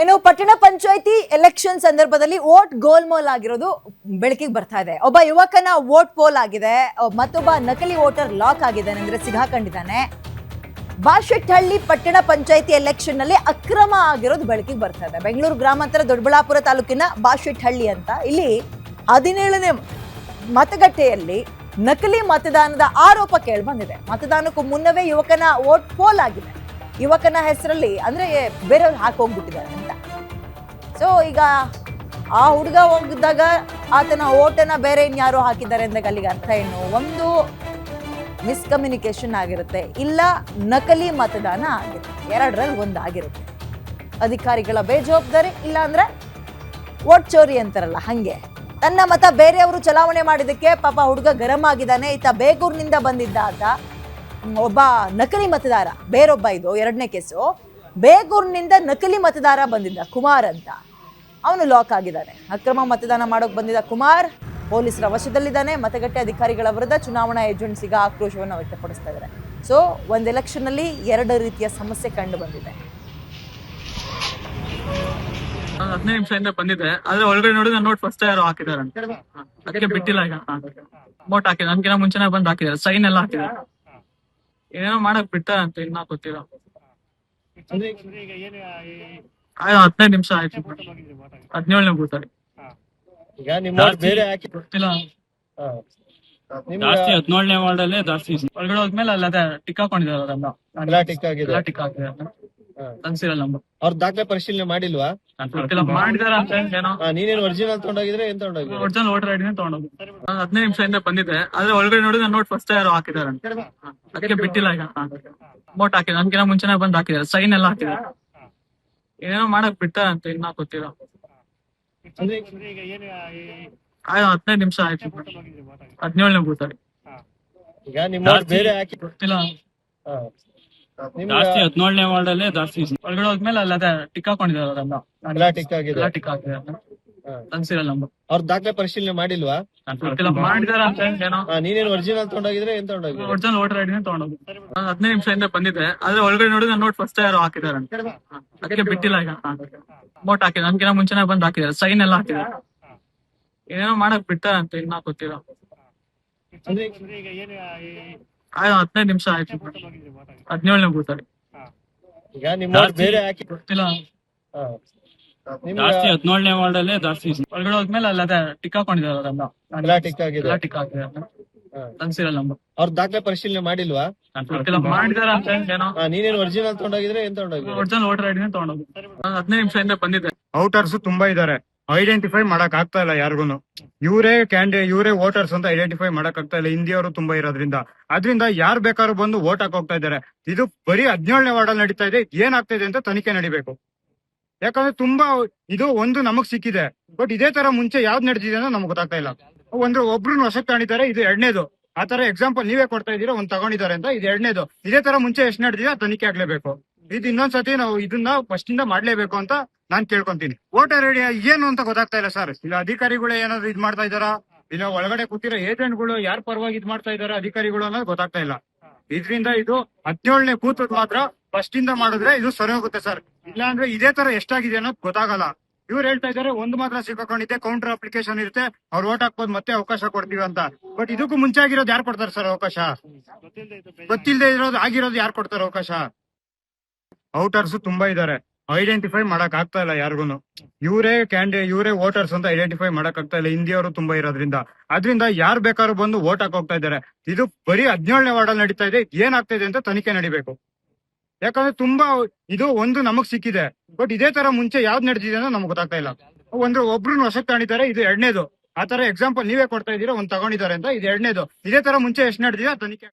ಇನ್ನು ಪಟ್ಟಣ ಪಂಚಾಯಿತಿ ಎಲೆಕ್ಷನ್ ಸಂದರ್ಭದಲ್ಲಿ ವೋಟ್ ಗೋಲ್ಮಾಲ್ ಆಗಿರೋದು ಬೆಳಕಿಗೆ ಬರ್ತಾ ಇದೆ. ಒಬ್ಬ ಯುವಕನ ವೋಟ್ ಪೋಲ್ ಆಗಿದೆ, ಮತ್ತೊಬ್ಬ ನಕಲಿ ವೋಟರ್ ಲಾಕ್ ಆಗಿದ್ದಾನೆ ಅಂದ್ರೆ ಸಿಗಾಕೊಂಡಿದ್ದಾನೆ. ಬಾಶೆಟ್ಟಹಳ್ಳಿ ಪಟ್ಟಣ ಪಂಚಾಯಿತಿ ಎಲೆಕ್ಷನ್ ನಲ್ಲಿ ಅಕ್ರಮ ಆಗಿರೋದು ಬೆಳಕಿಗೆ ಬರ್ತಾ ಇದೆ. ಬೆಂಗಳೂರು ಗ್ರಾಮಾಂತರ ದೊಡ್ಡಬಳ್ಳಾಪುರ ತಾಲೂಕಿನ ಬಾಶೆಟ್ಟಹಳ್ಳಿ ಅಂತ ಇಲ್ಲಿ 17ನೇ ಮತಗಟ್ಟೆಯಲ್ಲಿ ನಕಲಿ ಮತದಾನದ ಆರೋಪ ಕೇಳಿ ಬಂದಿದೆ. ಮತದಾನಕ್ಕೂ ಮುನ್ನವೇ ಯುವಕನ ವೋಟ್ ಪೋಲ್ ಆಗಿದೆ. ಯುವಕನ ಹೆಸರಲ್ಲಿ ಅಂದ್ರೆ ಬೇರೆಯವ್ರು ಹಾಕೋಗ್ಬಿಟ್ಟಿದ್ದಾರೆ ಅಂತ. ಸೊ ಈಗ ಆ ಹುಡುಗ ಹೋಗಿದ್ದಾಗ ಆತನ ಓಟನ್ನ ಬೇರೆ ಇನ್ಯಾರೋ ಹಾಕಿದ್ದಾರೆ ಅಂದಾಗ ಅಲ್ಲಿಗೆ ಅರ್ಥ ಏನು? ಒಂದು ಮಿಸ್ಕಮ್ಯುನಿಕೇಶನ್ ಆಗಿರುತ್ತೆ, ಇಲ್ಲ ನಕಲಿ ಮತದಾನ ಆಗಿರುತ್ತೆ. ಎರಡರಲ್ಲಿ ಒಂದು ಆಗಿರುತ್ತೆ. ಅಧಿಕಾರಿಗಳ ಬೇಜವಾಬ್ದಾರಿ, ಇಲ್ಲ ಅಂದ್ರೆ ವೋಟ್ ಚೋರಿ ಅಂತಾರಲ್ಲ ಹಂಗೆ. ತನ್ನ ಮತ ಬೇರೆಯವರು ಚಲಾವಣೆ ಮಾಡಿದಕ್ಕೆ ಪಾಪ ಹುಡುಗ ಗರಂ ಆಗಿದ್ದಾನೆ. ಈತ ಬೇಗೂರಿನಿಂದ ಬಂದಿದ್ದ ಆತ, ಒಬ್ಬ ನಕಲಿ ಮತದಾರ. ಬೇರೊಬ್ಬ, ಇದು ಎರಡನೇ ಕೇಸು. ಬೇಗೂರಿನಿಂದ ನಕಲಿ ಮತದಾರ ಬಂದಿದ್ದ ಕುಮಾರ್ ಅಂತ, ಅವನು ಲಾಕ್ ಆಗಿದ್ದಾನೆ. ಅಕ್ರಮ ಮತದಾನ ಮಾಡೋಕೆ ಬಂದಿದ್ದ ಕುಮಾರ್ ಪೊಲೀಸರ ವಶದಲ್ಲಿದ್ದಾನೆ. ಮತಗಟ್ಟೆ ಅಧಿಕಾರಿಗಳ ವಿರುದ್ಧ ಚುನಾವಣಾ ಏಜೆನ್ಸಿ ಈಗ ಆಕ್ರೋಶವನ್ನು ವ್ಯಕ್ತಪಡಿಸ್ತಾ ಇದ್ದಾರೆ. ಸೊ ಒಂದು ಎಲೆಕ್ಷನ್ ಅಲ್ಲಿ ಎರಡು ರೀತಿಯ ಸಮಸ್ಯೆ ಕಂಡು ಬಂದಿದೆ. 15 ನಿಮಿಷದಿಂದ ಬಂದಿದೆ, ಆದ್ರೆ ಒಳಗಡೆ ನೋಡಿದ್ರೆ ನೋಟ್ ಫಸ್ಟ್ ಯಾರು ಹಾಕಿದಾರೆ ಅಂತ ಅದಕ್ಕೆ ಬಿಟ್ಟಿಲ್ಲ. ಈಗ ನೋಟ್ ಹಾಕಿದ ನನ್ಗಿನ ಮುಂಚೆನೆ ಬಂದ್ ಹಾಕಿದಾರೆ, ಸೈನ್ ಎಲ್ಲ ಹಾಕಿದಾರೆ. ಏನೇನೋ ಮಾಡಕ್ ಬಿಟ್ಟ ಅಂತ ಇನ್ನ ಗೊತ್ತಿಲ್ಲ. 15 ನಿಮಿಷ ಆಯ್ತು, 17ನೇ ಬೂತಲ್ಲಿ ಗೊತ್ತಿಲ್ಲ. ಜಾಸ್ತಿ 17ನೇ ವಾರ್ಡ್ ಅಲ್ಲಿ ಜಾಸ್ತಿ ಒಳಗಡೆ ಹೋದ್ಮೇಲೆ ಅಲ್ಲ ಅದೇ ಟಿಕ್ ಹಾಕೊಂಡಿದಾರೆ, ಟಿಕ್ ಹಾಕಿದಾರೆ. ಅನ್ಸಿರಲ್ಲ ನಂಬರ್. ಅವ್ರ ದಾಖಲೆ ಪರಿಶೀಲನೆ ಮಾಡಿಲ್ವಾ? ಮಾಡಿದಾರ ಅಂತ ಏನೋ. ನೀನೇನು ಒರಿಜಿನಲ್ ತಗೊಂಡೋಗಿದ್ರೆ ಏನ್ ತಗೊಂಡೋಗಿ? ಒರಿಜಿನಲ್ ವೋಟರ್ ಐಡಿನೇ ತಗೊಂಡೋಗಿ. 15 ನಿಮಿಷದಿಂದ ಬಂದಿದೆ, ಆದ್ರೆ ಒಳಗಡೆ ನೋಡಿದ್ರೆ ನೋಟ್ ಫಸ್ಟ್ ಯಾರು ಹಾಕಿದಾರೆ ಅಂತ ಅದಕ್ಕೆ ಬಿಟ್ಟಿಲ್ಲ. ಈಗ ನೋಟ್ ಹಾಕಿದ ನನ್ಗಿನ ಮುಂಚೆನೆ ಬಂದ್ ಹಾಕಿದಾರೆ, ಸೈನ್ ಎಲ್ಲ ಹಾಕಿದಾರೆ. ಏನೇನೋ ಮಾಡಕ್ ಬಿಟ್ಟ ಅಂತ ಇನ್ನ ಗೊತ್ತಿಲ್ಲ. 15 ನಿಮಿಷ ಆಯ್ತು, 17ನೇ ಬೂತಲ್ಲಿ ಗೊತ್ತಿಲ್ಲ. ಜಾಸ್ತಿ 17ನೇ ವಾರ್ಡ್ ಅಲ್ಲಿ ಜಾಸ್ತಿ ಒಳಗಡೆ ಹೋದ್ಮೇಲೆ ಅಲ್ಲ ಅದೇ ಟಿಕ್ ಹಾಕೊಂಡಿದಾರೆ, ಟಿಕ್ ಹಾಕಿದಾರೆ. ಅನ್ಸಿರಲ್ಲ ನಂಬರ್. ಅವ್ರ ದಾಖಲೆ ಪರಿಶೀಲನೆ ಮಾಡಿಲ್ವಾ? ಮಾಡಿದಾರ ಅಂತ ಏನೋ. ನೀನೇನು ಒರಿಜಿನಲ್ ತಗೊಂಡೋಗಿದ್ರೆ ಏನ್ ತಗೊಂಡೋಗಿ? ಒರಿಜಿನಲ್ ವೋಟರ್ ಐಡಿನೇ ತಗೊಂಡೋಗಿ. 15 ನಿಮಿಷದಿಂದ ಬಂದಿದೆ, ಆದ್ರೆ ಒಳಗಡೆ ನೋಡಿದ್ರೆ ನೋಟ್ ಫಸ್ಟ್ ಯಾರು ಹಾಕಿದಾರೆ ಅಂತ ಅದಕ್ಕೆ ಬಿಟ್ಟಿಲ್ಲ. ಈಗ ನೋಟ್ ಹಾಕಿದ ನನ್ಗಿನ ಮುಂಚೆನೆ ಬಂದ್ ಹಾಕಿದಾರೆ, ಸೈನ್ ಎಲ್ಲ ಹಾಕಿದಾರೆ. ಏನೇನೋ ಮಾಡಕ್ ಬಿಟ್ಟ ಅಂತ ಇನ್ನ ಗೊತ್ತಿಲ್ಲ. 15 ನಿಮಿಷ ಆಯ್ತು, 17ನೇ ಬೂತಲ್ಲಿ ಗೊತ್ತಿಲ್ಲ. ಜಾಸ್ತಿ 17ನೇ ವಾರ್ಡ್ ಅಲ್ಲಿ ಜಾಸ್ತಿ ಒಳಗಡೆ ಹೋದ್ಮೇಲೆ ಅಲ್ಲ ಅದೇ ಟಿಕ್ ಹಾಕೊಂಡಿದಾರೆ, ಟಿಕ್ ಹಾಕಿದಾರೆ. ಅನ್ಸಿರಲ್ಲ ನಂಬರ್. ಅವ್ರ ದಾಖಲೆ ಪರಿಶೀಲನೆ ಮಾಡಿಲ್ವಾ? ಮಾಡಿದಾರ ಅಂತ ಏನೋ. ನೀನೇನು ಒರಿಜಿನಲ್ ತಗೊಂಡೋಗಿದ್ರೆ ಏನ್ ತಗೊಂಡೋಗಿ? ಒರಿಜಿನಲ್ ವೋಟರ್ ಐಡಿನೇ ತಗೊಂಡೋಗಿ. 15 ನಿಮಿಷದಿಂದ ಬಂದಿದೆ. ಔಟರ್ಸ್ ತುಂಬಾ ಇದಾರೆ, ಐಡೆಂಟಿಫೈ ಮಾಡಕ್ ಆಗ್ತಾ ಇಲ್ಲ ಯಾರಿಗೂನು. ಇವರೇ ವೋಟರ್ಸ್ ಅಂತ ಐಡೆಂಟಿಫೈ ಮಾಡಕ್ ಆಗ್ತಾ ಇಲ್ಲ, ಹಿಂದಿಯವರು ತುಂಬಾ ಇರೋದ್ರಿಂದ. ಅದ್ರಿಂದ ಯಾರು ಬೇಕಾದ್ರೂ ಬಂದು ವೋಟ್ ಹಾಕ್ ಹೋಗ್ತಾ ಇದ್ದಾರೆ. ಇದು ಬರೀ 17ನೇ ವಾರ್ಡ್ ಅಲ್ಲಿ ನಡೀತಾ ಇದೆ. ಏನಾಗ್ತಾ ಇದೆ ಅಂತ ತನಿಖೆ ನಡಿಬೇಕು. ಯಾಕಂದ್ರೆ ತುಂಬಾ ಇದು ಒಂದು ನಮಗ್ ಸಿಕ್ಕಿದೆ, ಬಟ್ ಇದೇ ತರ ಮುಂಚೆ ಯಾವ್ದು ನಡೆದಿದೆ ಅನ್ನೋ ನಮ್ಗೆ ಗೊತ್ತಾಗ್ತಾ ಇಲ್ಲ. ಒಬ್ರು ವಶಕ್ಕೆ ತಗೊಂಡಿದ್ದಾರೆ, ಇದು ಎರಡನೇದು. ಆ ತರ ಎಕ್ಸಾಂಪಲ್ ನೀವೇ ಕೊಡ್ತಾ ಇದೀರಾ, ಒಂದ್ ತಗೊಂಡಿದ್ದಾರೆ ಅಂತ, ಇದು ಎರಡನೇದು. ಇದೇ ತರ ಮುಂಚೆ ಎಷ್ಟು ನಡೆದಿದೆ ತನಿಖೆ ಆಗ್ಲೇಬೇಕು. ಇದು ಇನ್ನೊಂದ್ಸತಿ ನಾವು ಇದನ್ನ ಫಸ್ಟ್ ಇಂದ ಮಾಡ್ಲೇಬೇಕು ಅಂತ ನಾನ್ ಕೇಳ್ಕೊಂತೀನಿ. ವೋಟರ್ ಐಡಿ ಏನು ಅಂತ ಗೊತ್ತಾಗ್ತಾ ಇಲ್ಲ ಸರ್. ಇಲ್ಲ ಅಧಿಕಾರಿಗಳು ಏನಾದ್ರು ಇದ್ ಮಾಡ್ತಾ ಇದಾರಾ, ಇಲ್ಲ ಒಳಗಡೆ ಕೂತಿರೋ ಏಜೆಂಟ್ಗಳು ಯಾರ ಪರವಾಗಿ ಇದ್ ಮಾಡ್ತಾ ಇದಾರೆ ಅಧಿಕಾರಿಗಳು ಅನ್ನೋದು ಗೊತ್ತಾಗ್ತಾ ಇಲ್ಲ. ಇದ್ರಿಂದ ಇದು 17ನೇ ಬೂತ್ ಮಾತ್ರ ಫಸ್ಟ್ ಇಂದ ಮಾಡಿದ್ರೆ ಇದು ಸರಿ ಹೋಗುತ್ತೆ ಸರ್. ಇಲ್ಲ ಅಂದ್ರೆ ಇದೇ ತರ ಎಷ್ಟಾಗಿದೆ ಅನ್ನೋದು ಗೊತ್ತಾಗಲ್ಲ. ಇವ್ರು ಹೇಳ್ತಾ ಇದಾರೆ ಒಂದು ಮಾತ್ರ ಸಿಕ್ಕಾಕೊಂಡಿದ್ದೆ, ಕೌಂಟರ್ ಅಪ್ಲಿಕೇಶನ್ ಇರುತ್ತೆ, ಅವ್ರು ವೋಟ್ ಹಾಕ್ಬೋದು, ಮತ್ತೆ ಅವಕಾಶ ಕೊಡ್ತೀವಿ ಅಂತ. ಬಟ್ ಇದಕ್ಕೂ ಮುಂಚೆ ಆಗಿರೋದು ಯಾರು ಕೊಡ್ತಾರೆ ಸರ್ ಅವಕಾಶ? ಗೊತ್ತಿಲ್ಲದೆ ಆಗಿರೋದು ಯಾರು ಕೊಡ್ತಾರೆ ಅವಕಾಶ? ಔಟರ್ಸ್ ತುಂಬಾ ಇದಾರೆ, ಐಡೆಂಟಿಫೈ ಮಾಡಕ್ ಆಗ್ತಾ ಇಲ್ಲ ಯಾರಿಗೂನು. ಇವರೇ ವೋಟರ್ಸ್ ಅಂತ ಐಡೆಂಟಿಫೈ ಮಾಡಕ್ ಆಗ್ತಾ ಇಲ್ಲ, ಹಿಂದಿಯವರು ತುಂಬಾ ಇರೋದ್ರಿಂದ. ಅದ್ರಿಂದ ಯಾರು ಬೇಕಾದ್ರೂ ಬಂದು ವೋಟ್ ಹಾಕ್ ಹೋಗ್ತಾ ಇದ್ದಾರೆ. ಇದು ಬರೀ 17ನೇ ವಾರ್ಡ್ ಅಲ್ಲಿ ನಡೀತಾ ಇದೆ. ಏನಾಗ್ತಾ ಇದೆ ಅಂತ ತನಿಖೆ ನಡಿಬೇಕು. ಯಾಕಂದ್ರೆ ತುಂಬಾ ಇದು ಒಂದು ನಮಗ್ ಸಿಕ್ಕಿದೆ, ಬಟ್ ಇದೇ ತರ ಮುಂಚೆ ಯಾವ್ದು ನಡೆದಿದೆ ಅನ್ನೋ ನಮ್ಗೆ ಗೊತ್ತಾಗ್ತಾ ಇಲ್ಲ. ಒಬ್ರು ವಶಕ್ಕೆ ತಗೊಂಡಿದ್ದಾರೆ, ಇದು ಎರಡನೇದು. ಆ ತರ ಎಕ್ಸಾಂಪಲ್ ನೀವೇ ಕೊಡ್ತಾ ಇದೀರಾ, ಒಂದ್ ತಗೊಂಡಿದ್ದಾರೆ ಅಂತ, ಇದು ಎರಡನೇದು. ಇದೇ ತರ ಮುಂಚೆ ಎಷ್ಟು ನಡೆದಿದೆ ತನಿಖೆ